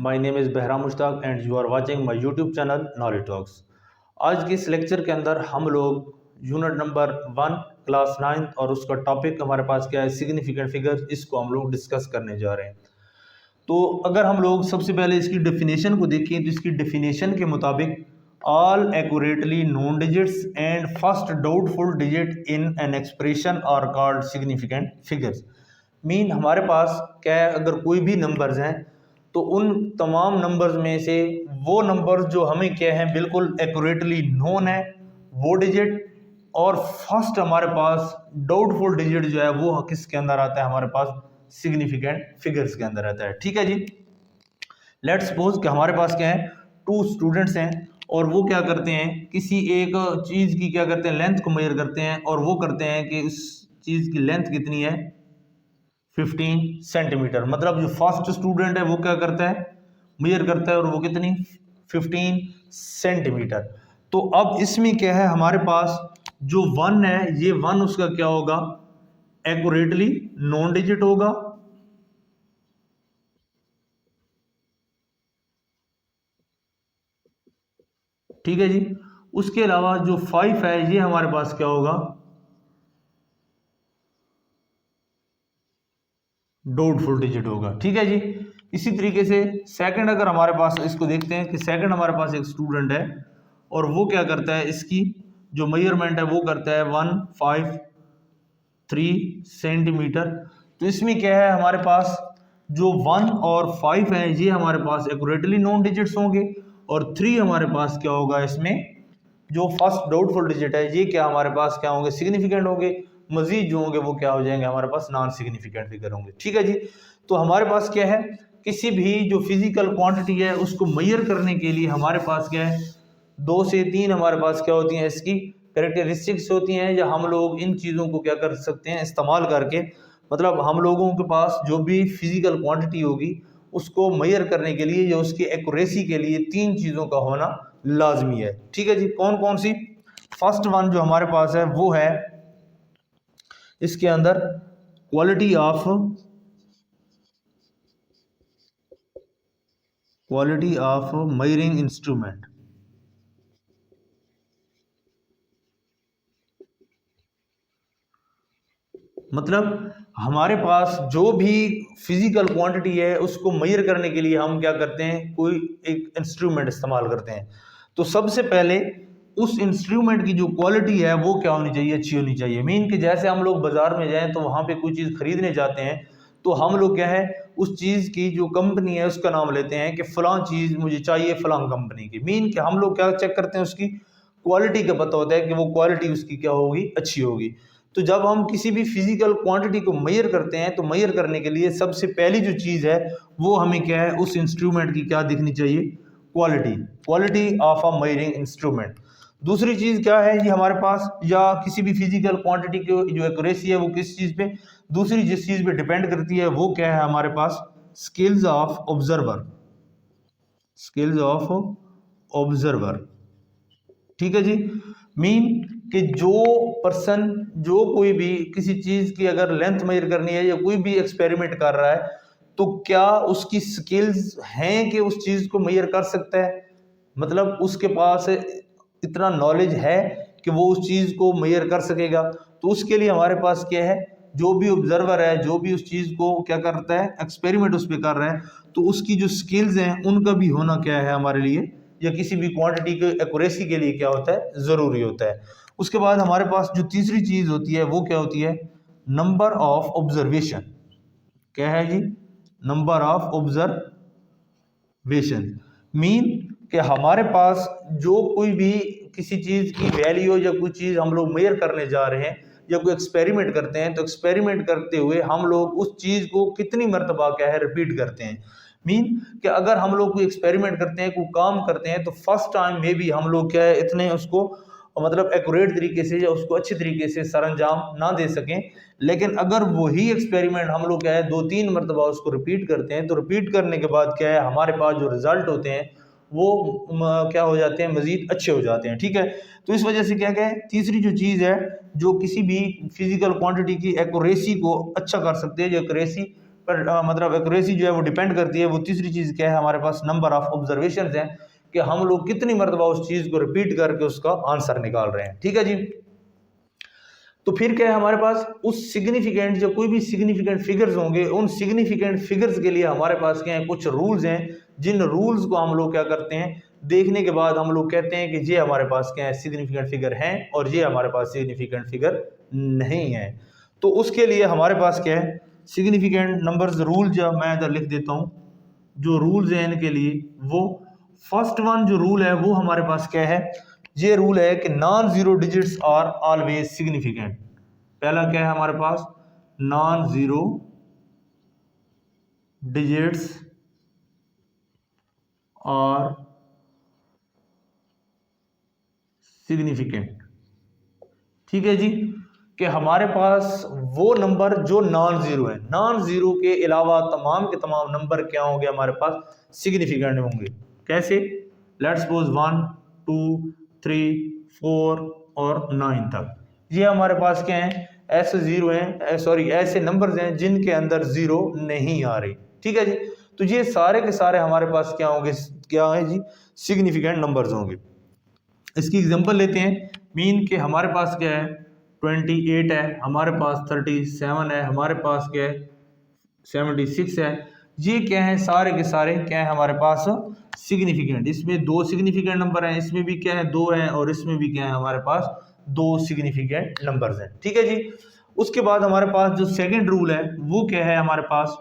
My name is Bahra Mushtaq and you are watching my YouTube channel knowledge talks. आज के इस lecture के अंदर हम लोग यूनिट नंबर 1 क्लास 9 और उसका टॉपिक हमारे पास क्या है, सिग्निफिकेंट फिगर्स, इसको हम लोग डिस्कस करने जा रहे हैं। तो अगर हम लोग सबसे पहले इसकी डेफिनेशन को देखें तो इसकी डेफिनेशन के मुताबिक all accurately known digits and first doubtful digit in an expression are called significant figures. Mean हमारे पास क्या है, अगर कोई भी नंबर्स हैं तो उन तमाम नंबर्स में से वो नंबर्स जो हमें क्या है बिल्कुल एक्यूरेटली नोन है वो डिजिट, और फर्स्ट हमारे पास डाउटफुल डिजिट जो है वो किसके अंदर आता है, हमारे पास सिग्निफिकेंट फिगर्स के अंदर आता है। ठीक है जी। लेट्स सपोज कि हमारे पास क्या है, 2 स्टूडेंट्स हैं और वो क्या करते हैं, किसी एक चीज़ की क्या करते हैं, लेंथ को मेजर करते हैं और वो करते हैं कि उस चीज़ की लेंथ कितनी है, 15 सेंटीमीटर। मतलब जो फर्स्ट स्टूडेंट है वो क्या करता है, मेजर करता है और वो कितनी, 15 सेंटीमीटर। तो अब इसमें क्या है, हमारे पास जो 1 है ये 1 उसका क्या होगा, एक्यूरेटली नॉन डिजिट होगा। ठीक है जी। उसके अलावा जो 5 है ये हमारे पास क्या होगा, डाउटफुल डिजिट होगा। ठीक है जी। इसी तरीके से सेकंड, अगर हमारे पास इसको देखते हैं कि सेकंड हमारे पास एक स्टूडेंट है और वो क्या करता है, इसकी जो मेजरमेंट है वो करता है 153 सेंटीमीटर। तो इसमें क्या है, हमारे पास जो 1 और 5 है ये हमारे पास एक्यूरेटली नॉन डिजिट्स होंगे और 3 हमारे पास क्या होगा, इसमें जो फर्स्ट डाउटफुल डिजिट है ये क्या हमारे पास क्या होंगे, सिग्निफिकेंट होंगे। मजीद जो होंगे वो क्या हो जाएंगे, हमारे पास नॉन सिग्निफिकेंट फिगर होंगे। ठीक है जी। तो हमारे पास क्या है, किसी भी जो फिजिकल क्वांटिटी है उसको मेजर करने के लिए हमारे पास क्या है, 2 से 3 हमारे पास क्या होती हैं, इसकी कैरेक्टरिस्टिक्स होती हैं, या हम लोग इन चीज़ों को क्या कर सकते हैं, इस्तेमाल करके, मतलब हम लोगों के पास जो भी फिजिकल क्वांटिटी होगी उसको मेजर करने के लिए या उसकी एक्यूरेसी के लिए 3 चीज़ों का होना लाजमी है। ठीक है जी। कौन कौन सी, फर्स्ट वन जो हमारे पास है वो है इसके अंदर क्वालिटी ऑफ मेजरिंग इंस्ट्रूमेंट। मतलब हमारे पास जो भी फिजिकल क्वांटिटी है उसको मेजर करने के लिए हम क्या करते हैं, कोई एक इंस्ट्रूमेंट इस्तेमाल करते हैं। तो सबसे पहले उस इंस्ट्रूमेंट की जो क्वालिटी है वो क्या होनी चाहिए, अच्छी होनी चाहिए। मीन कि जैसे हम लोग बाजार में जाएं तो वहां पे कोई चीज़ खरीदने जाते हैं तो हम लोग क्या है, उस चीज़ की जो कंपनी है उसका नाम लेते हैं कि फलां चीज़ मुझे चाहिए फलां कंपनी की। मीन कि हम लोग क्या चेक करते हैं, उसकी क्वालिटी का पता होता है कि वो क्वालिटी उसकी क्या होगी, अच्छी होगी। तो जब हम किसी भी फिजिकल क्वांटिटी को मेजर करते हैं तो मेजर करने के लिए सबसे पहली जो चीज़ है वो हमें क्या है, उस इंस्ट्रूमेंट की क्या दिखनी चाहिए, quality of a measuring instrument. दूसरी चीज़ क्या है, ये हमारे पास या किसी भी फिजिकल क्वांटिटी की जो एक्यूरेसी है वो किस चीज़ पे, दूसरी जिस चीज़ पे डिपेंड करती है वो क्या है, हमारे पास स्किल्स ऑफ ऑब्जर्वर। ठीक है जी। मीन कि जो पर्सन, जो कोई भी किसी चीज की अगर लेंथ मेजर करनी है या कोई भी एक्सपेरिमेंट कर रहा है तो क्या उसकी स्किल्स हैं कि उस चीज को मेजर कर सकता है, मतलब उसके पास इतना नॉलेज है कि वो उस चीज को मेजर कर सकेगा। तो उसके लिए हमारे पास क्या है, जो भी ऑब्जर्वर है, जो भी उस चीज को क्या करता है, एक्सपेरिमेंट उस पर कर रहा है, तो उसकी जो स्किल्स हैं उनका भी होना क्या है हमारे लिए, या किसी भी क्वांटिटी के एक्यूरेसी के लिए क्या होता है, ज़रूरी होता है। उसके बाद हमारे पास जो तीसरी चीज़ होती है वो क्या होती है, नंबर ऑफ ऑब्जर्वेशन। क्या है जी, नंबर ऑफ ऑब्जर्वेशन। मीन कि हमारे पास जो कोई भी किसी चीज़ की वैल्यू या कोई चीज़ हम लोग मेजर करने जा रहे हैं या कोई एक्सपेरिमेंट करते हैं, तो एक्सपेरिमेंट करते हुए हम लोग उस चीज़ को कितनी मरतबा क्या है, रिपीट करते हैं। मीन कि अगर हम लोग कोई एक्सपेरिमेंट करते हैं, कोई काम करते हैं, तो फर्स्ट टाइम में भी हम लोग क्या है, इतने उसको मतलब एक्यूरेट तरीके से या उसको अच्छी तरीके से सरंजाम ना दे सकें। लेकिन अगर वही एक्सपेरिमेंट हम लोग क्या है 2-3 मरतबा उसको रिपीट करते हैं, तो रिपीट करने के बाद क्या है, हमारे पास जो रिजल्ट होते हैं वो क्या हो जाते हैं, मजीद अच्छे हो जाते हैं। ठीक है। तो इस वजह से क्या क्या है, तीसरी जो चीज़ है जो किसी भी फिजिकल क्वांटिटी की एक्यूरेसी को अच्छा कर सकते हैं, जो एक्यूरेसी पर मतलब एक्यूरेसी जो है वो डिपेंड करती है, वो तीसरी चीज़ क्या है हमारे पास, नंबर ऑफ ऑब्जर्वेशन हैं कि हम लोग कितनी मरतबा उस चीज़ को रिपीट करके उसका आंसर निकाल रहे हैं। ठीक है जी। तो फिर क्या है हमारे पास, उस सिग्निफिकेंट जो कोई भी सिग्निफिकेंट फिगर्स होंगे, उन सिग्निफिकेंट फिगर्स के लिए हमारे पास क्या है, कुछ रूल्स हैं, जिन रूल्स को हम लोग क्या करते हैं, देखने के बाद हम लोग कहते हैं कि ये हमारे पास क्या है, सिग्निफिकेंट फिगर है और ये हमारे पास सिग्निफिकेंट फिगर नहीं है। तो उसके लिए हमारे पास क्या है, सिग्निफिकेंट नंबर्स रूल जो मैं इधर लिख देता हूँ, जो रूल्स हैं इनके लिए, वो फर्स्ट वन जो रूल है वो हमारे पास क्या है, ये रूल है कि non zero digits are always significant. पहला क्या है हमारे पास, non zero digits are significant. ठीक है जी, कि हमारे पास वो नंबर जो नॉन जीरो है, नॉन जीरो के अलावा तमाम के तमाम नंबर क्या होंगे हमारे पास, सिग्निफिकेंट होंगे। कैसे, लेट्स सपोज 1 2 3 4 और 9 तक, ये हमारे पास क्या है, ऐसे जीरो हैं, सॉरी ऐसे नंबर्स हैं जिनके अंदर जीरो नहीं आ रही। ठीक है जी, तो ये सारे के सारे हमारे पास क्या होंगे, क्या है जी, सिग्निफिकेंट नंबर्स होंगे। इसकी एग्जांपल लेते हैं, मीन के हमारे पास क्या है 28 है, हमारे पास 37 है, हमारे पास क्या है 76 है। ये क्या है, सारे के सारे क्या है हमारे पास सिग्निफिकेंट। इसमें दो सिग्निफिकेंट नंबर हैं, इसमें भी क्या है दो हैं, और इसमें भी क्या है हमारे पास दो सिग्निफिकेंट नंबर्स हैं। ठीक है जी। उसके बाद हमारे पास जो सेकंड रूल है वो क्या है हमारे पास,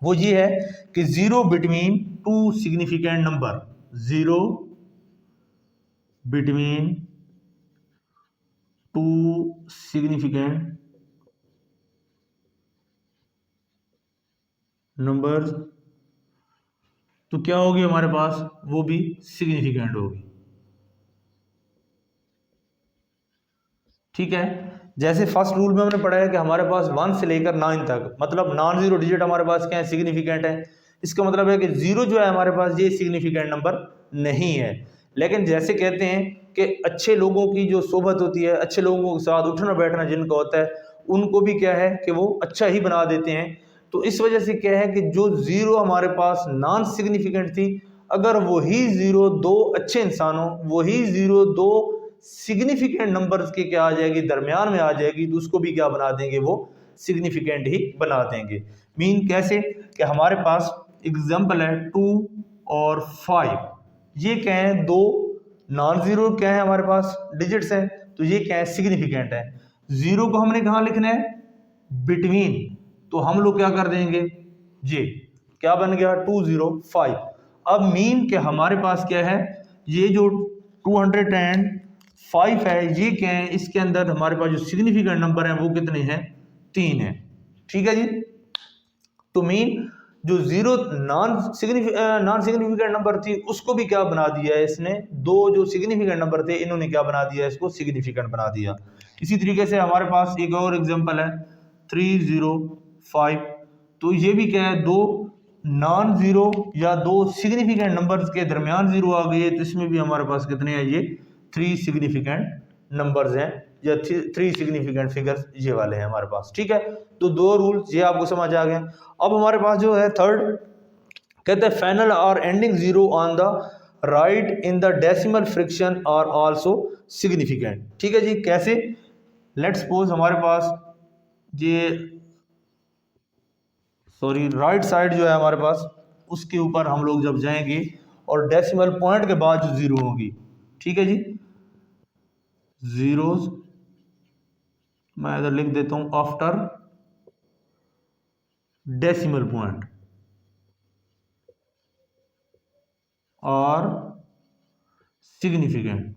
वो ये है कि zero between two significant number, zero between two significant numbers, तो क्या होगी हमारे पास, वो भी सिग्निफिकेंट होगी। ठीक है, जैसे फर्स्ट रूल में हमने पढ़ा है कि हमारे पास 1 से लेकर 9 तक, मतलब नॉन जीरो डिजिट हमारे पास क्या है, सिग्निफिकेंट है। इसका मतलब है कि जीरो जो है हमारे पास ये सिग्निफिकेंट नंबर नहीं है। लेकिन जैसे कहते हैं कि अच्छे लोगों की जो सोबत होती है, अच्छे लोगों के साथ उठना बैठना जिनका होता है, उनको भी क्या है कि वो अच्छा ही बना देते हैं। तो इस वजह से क्या है कि जो जीरो हमारे पास नॉन सिग्निफिकेंट थी, अगर वही जीरो दो अच्छे इंसानों, वही जीरो दो सिग्निफिकेंट नंबर्स के क्या आ जाएगी, दरमियान में आ जाएगी, तो उसको भी क्या बना देंगे, वो सिग्निफिकेंट ही बना देंगे। मीन कैसे, कि हमारे पास एग्जांपल है 2 और 5, ये क्या है, दो नॉन जीरो क्या है हमारे पास डिजिट्स हैं, तो ये क्या है, सिग्निफिकेंट है। जीरो को हमने कहाँ लिखना है, बिटवीन, तो हम लोग क्या कर देंगे, ये क्या बन गया 205। अब मीन के हमारे पास क्या है, ये जो 205 है, ये क्या है, इसके अंदर हमारे पास जो सिग्निफिकेंट नंबर है वो कितने हैं, 3 है। ठीक है जी। तो मीन जो जीरो नॉन सिग्निफिकेंट नंबर थी उसको भी क्या बना दिया है इसने, दो जो सिग्निफिकेंट नंबर थे इन्होंने क्या बना दिया, इसको सिग्निफिकेंट बना दिया। इसी तरीके से हमारे पास एक और एग्जांपल है 305, तो ये भी क्या है, दो नॉन जीरो या दो सिग्निफिकेंट नंबर्स के दरमियान जीरो आ गई है, तो इसमें भी हमारे पास कितने हैं, ये 3 सिग्निफिकेंट नंबर्स हैं या 3 सिग्निफिकेंट फिगर्स ये वाले हैं हमारे पास। ठीक है, तो दो रूल्स ये आपको समझ आ गए। अब हमारे पास जो है थर्ड, कहते हैं फाइनल और ending zero on the right in the decimal fraction are also significant. ठीक है जी, कैसे, लेट्स सपोज हमारे पास ये राइट साइड जो है हमारे पास, उसके ऊपर हम लोग जब जाएंगे और डेसिमल पॉइंट के बाद जो जीरो होगी, ठीक है जी, जीरोज मैं इधर लिख देता हूं आफ्टर डेसिमल पॉइंट और सिग्निफिकेंट।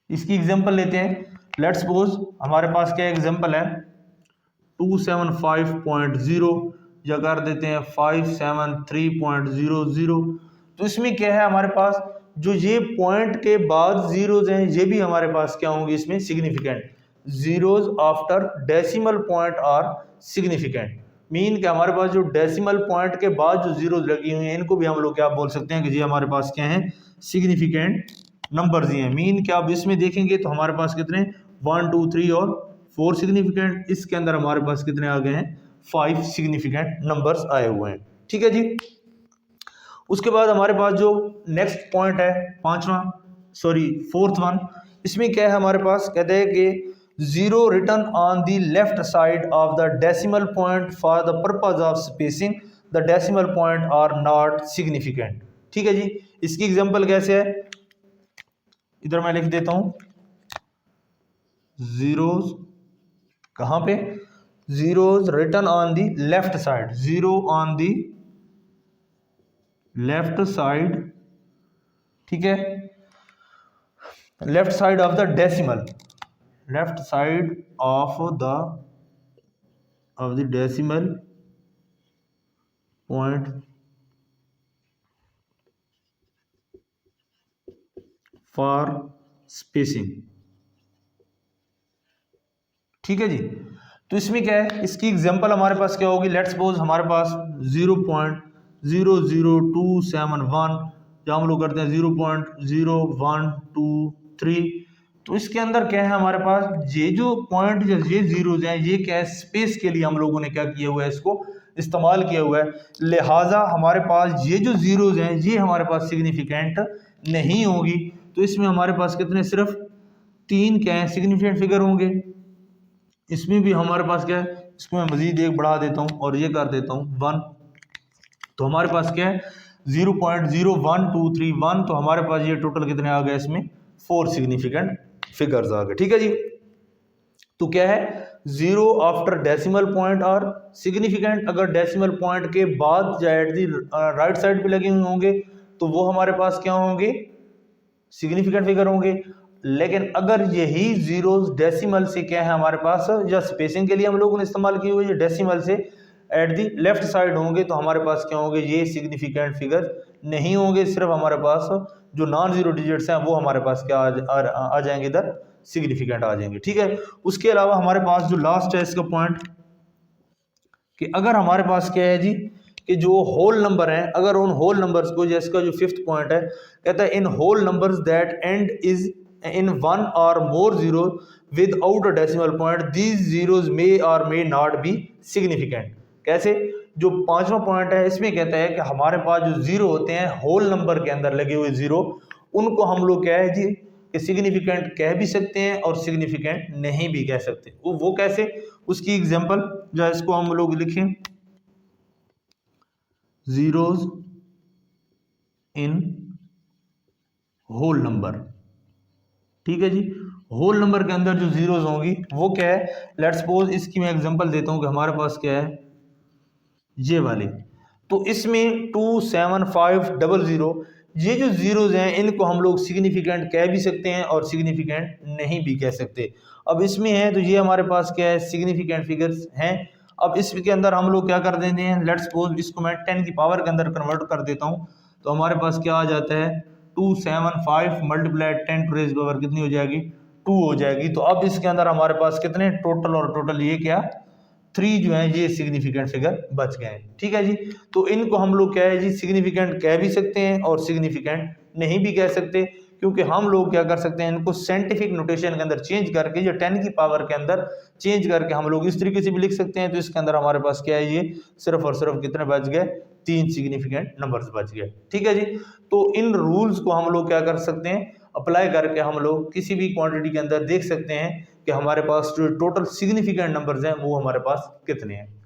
इसकी एग्जांपल लेते हैं, लेट्स सपोज हमारे पास क्या एग्जांपल है 275.0 या कर देते हैं 573.00। तो इसमें क्या है हमारे पास, जो ये पॉइंट के बाद जीरोज हैं ये भी हमारे पास क्या होंगे इसमें significant, zeros after decimal point are significant. Mean कि हमारे पास जो डेसिमल पॉइंट के बाद जो जीरोज लगी हुई हैं इनको भी हम लोग क्या बोल सकते हैं कि ये हमारे पास क्या है, सिग्निफिकेंट नंबर्स ही हैं। मीन कि आप इसमें देखेंगे तो हमारे पास कितने 1 2 3 और 4 सिग्निफिकेंट, इसके अंदर हमारे पास कितने आ गए हैं, 5 सिग्निफिकेंट नंबर्स आए हुए हैं। ठीक है जी। उसके बाद हमारे पास जो नेक्स्ट पॉइंट है फोर्थ वन, इसमें क्या है हमारे पास, कहते हैं कि zero return on the left side of the decimal point for the purpose of spacing the decimal point are not significant. ठीक है जी। इसकी एग्जांपल कैसे है, इधर मैं लिख देता हूं, जीरोज कहां पे, zeros return on the left side, zero on the left side, ठीक है, left side of the decimal, left side of the decimal point for spacing. ठीक है जी। तो इसमें क्या है, इसकी एग्जांपल हमारे पास क्या होगी, लेट्स सपोज हमारे पास 0.00271, या हम लोग करते हैं 0.0123। तो इसके अंदर क्या है हमारे पास, ये जो पॉइंट, ये जीरोज हैं, ये क्या है, स्पेस के लिए हम लोगों ने क्या किया हुआ है, इसको इस्तेमाल किया हुआ है। लिहाजा हमारे पास ये जो जीरोज हैं ये हमारे पास सिग्निफिकेंट नहीं होगी। तो इसमें हमारे पास कितने, सिर्फ 3 क्या है सिग्निफिकेंट फिगर होंगे। इसमें भी हमारे पास क्या है, इसको मैं मजीद एक बढ़ा देता हूँ और ये कर देता हूँ 1। तो हमारे पास क्या है 0.01231, तो हमारे पास ये टोटल कितने आ गए, इसमें 4 सिग्निफिकेंट फिगर्स आ गए। ठीक है जी। तो क्या है, जीरो आफ्टर डेसिमल पॉइंट और सिग्निफिकेंट, अगर डेसिमल पॉइंट के बाद जो एट दी राइट साइड पे लगे हुए होंगे तो वो हमारे पास क्या होंगे, सिग्निफिकेंट फिगर होंगे। लेकिन अगर यही जीरोस डेसिमल से क्या है हमारे पास, या स्पेसिंग के लिए हम लोगों ने इस्तेमाल किए हुए डेसिमल से एट दी लेफ्ट साइड होंगे, तो हमारे पास क्या होंगे, ये सिग्निफिकेंट फिगर नहीं होंगे। सिर्फ हमारे पास जो नॉन जीरो डिजिट्स हैं वो हमारे पास क्या आ जाएंगे, इधर सिग्निफिकेंट आ जाएंगे। ठीक है। उसके अलावा हमारे पास जो लास्ट है इसका पॉइंट, कि अगर हमारे पास क्या है जी, कि जो होल नंबर है, अगर उन होल नंबर्स को, जैसे इसका जो 5th पॉइंट है, कहता है in whole numbers that end is in 1 or more zeros without a decimal point, these zeros may or may not be significant। कैसे, जो 5वां पॉइंट है इसमें कहता है कि हमारे पास जो जीरो होते हैं होल नंबर के अंदर लगे हुए जीरो, उनको हम लोग क्या है जी, कि सिग्निफिकेंट कह भी सकते हैं और सिग्निफिकेंट नहीं भी कह सकते। वो कैसे, उसकी एग्जांपल जो इसको हम लोग लिखें, जीरोज इन होल नंबर। ठीक है जी। होल नंबर के अंदर जो जीरोज होंगी वो क्या है, लेट्स सपोज इसकी मैं एग्जांपल देता हूं कि हमारे पास क्या है, ये वाली, तो इसमें 27500, ये जो जीरोज हैं इनको हम लोग सिग्निफिकेंट कह भी सकते हैं और सिग्निफिकेंट नहीं भी कह सकते। अब इसमें है तो ये हमारे पास क्या है, सिग्निफिकेंट फिगर्स हैं। अब इसके अंदर हम लोग क्या कर देते हैं, लेट्स सपोज इसको मैं 10 की पावर के अंदर कन्वर्ट कर देता हूँ, तो हमारे पास क्या आ जाता है, 275 मल्टीप्लाई 10 टू रेज पावर कितनी हो जाएगी, 2 हो जाएगी। तो अब इसके अंदर हमारे पास कितने टोटल, और टोटल ये क्या 3 जो है ये सिग्निफिकेंट फिगर बच गए हैं। ठीक है जी। तो इनको हम लोग क्या है जी, सिग्निफिकेंट कह भी सकते हैं और सिग्निफिकेंट नहीं भी कह सकते, क्योंकि हम लोग क्या कर सकते हैं, इनको साइंटिफिक नोटेशन के अंदर चेंज करके, जो 10 की पावर के अंदर चेंज करके हम लोग इस तरीके से भी लिख सकते हैं। तो इसके अंदर हमारे पास क्या है, ये सिर्फ और सिर्फ कितने बच गए, 3 सिग्निफिकेंट नंबर्स बच गए। ठीक है जी। तो इन रूल्स को हम लोग क्या कर सकते हैं, अप्लाई करके हम लोग किसी भी क्वांटिटी के अंदर देख सकते हैं कि हमारे पास जो टोटल सिग्निफिकेंट नंबर्स हैं वो हमारे पास कितने हैं।